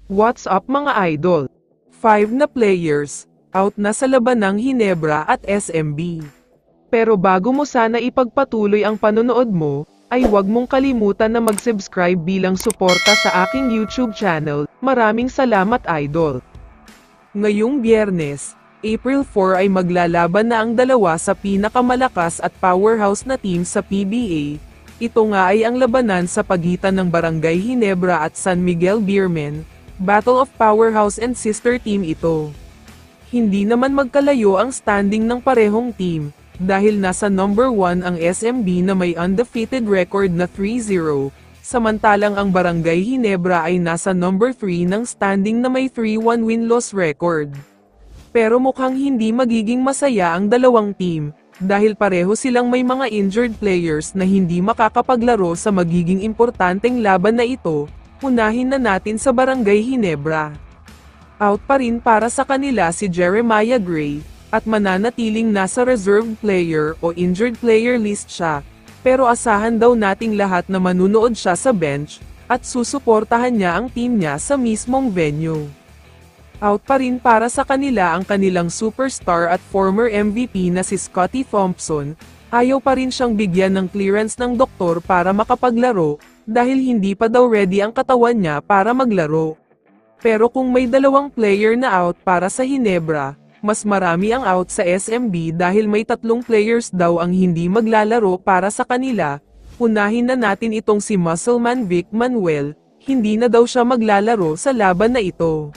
What's up mga idol? 5 na players, out na sa labanang Hinebra at SMB. Pero bago mo sana ipagpatuloy ang panonood mo, ay huwag mong kalimutan na mag-subscribe bilang suporta sa aking YouTube channel. Maraming salamat idol! Ngayong Biyernes, April 4 ay maglalaban na ang dalawa sa pinakamalakas at powerhouse na team sa PBA. Ito nga ay ang labanan sa pagitan ng Barangay Hinebra at San Miguel Beermen. Battle of Powerhouse and Sister Team ito. Hindi naman magkalayo ang standing ng parehong team, dahil nasa number 1 ang SMB na may undefeated record na 3-0, samantalang ang Barangay Hinebra ay nasa number 3 ng standing na may 3-1 win-loss record. Pero mukhang hindi magiging masaya ang dalawang team, dahil pareho silang may mga injured players na hindi makakapaglaro sa magiging importanteng laban na ito. Unahin na natin sa Barangay Hinebra. Out pa rin para sa kanila si Jeremiah Gray, at mananatiling nasa reserve player o injured player list siya, pero asahan daw nating lahat na manunood siya sa bench, at susuportahan niya ang team niya sa mismong venue. Out pa rin para sa kanila ang kanilang superstar at former MVP na si Scottie Thompson. Ayaw pa rin siyang bigyan ng clearance ng doktor para makapaglaro, dahil hindi pa daw ready ang katawan niya para maglaro. Pero kung may dalawang player na out para sa Hinebra, mas marami ang out sa SMB dahil may 3 players daw ang hindi maglalaro para sa kanila. Unahin na natin itong si Muscleman Vic Manuel, hindi na daw siya maglalaro sa laban na ito.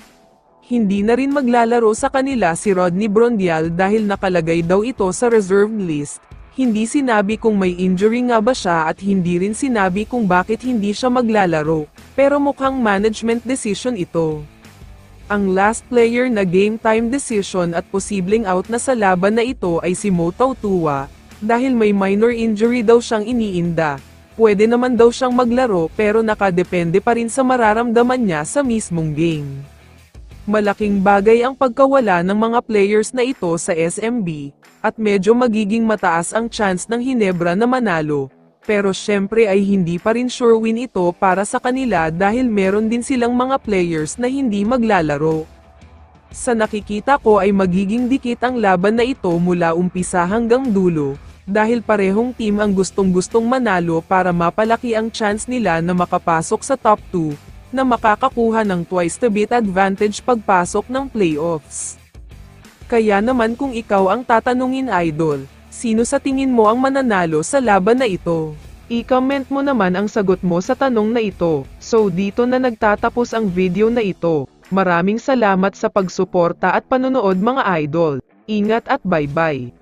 Hindi na rin maglalaro sa kanila si Rodney Brondial dahil nakalagay daw ito sa reserved list. Hindi sinabi kung may injury nga ba siya at hindi rin sinabi kung bakit hindi siya maglalaro, pero mukhang management decision ito. Ang last player na game time decision at posibleng out na sa laban na ito ay si Mo Tautua, dahil may minor injury daw siyang iniinda. Pwede naman daw siyang maglaro pero nakadepende pa rin sa mararamdaman niya sa mismong game. Malaking bagay ang pagkawala ng mga players na ito sa SMB, at medyo magiging mataas ang chance ng Hinebra na manalo, pero syempre ay hindi pa rin sure win ito para sa kanila dahil meron din silang mga players na hindi maglalaro. Sa nakikita ko ay magiging dikit ang laban na ito mula umpisa hanggang dulo, dahil parehong team ang gustong-gustong manalo para mapalaki ang chance nila na makapasok sa top 2, na makakakuha ng twice the beat advantage pagpasok ng playoffs. Kaya naman kung ikaw ang tatanungin idol, sino sa tingin mo ang mananalo sa laban na ito? I-comment mo naman ang sagot mo sa tanong na ito. So dito na nagtatapos ang video na ito. Maraming salamat sa pagsuporta at panonood mga idol. Ingat at bye-bye.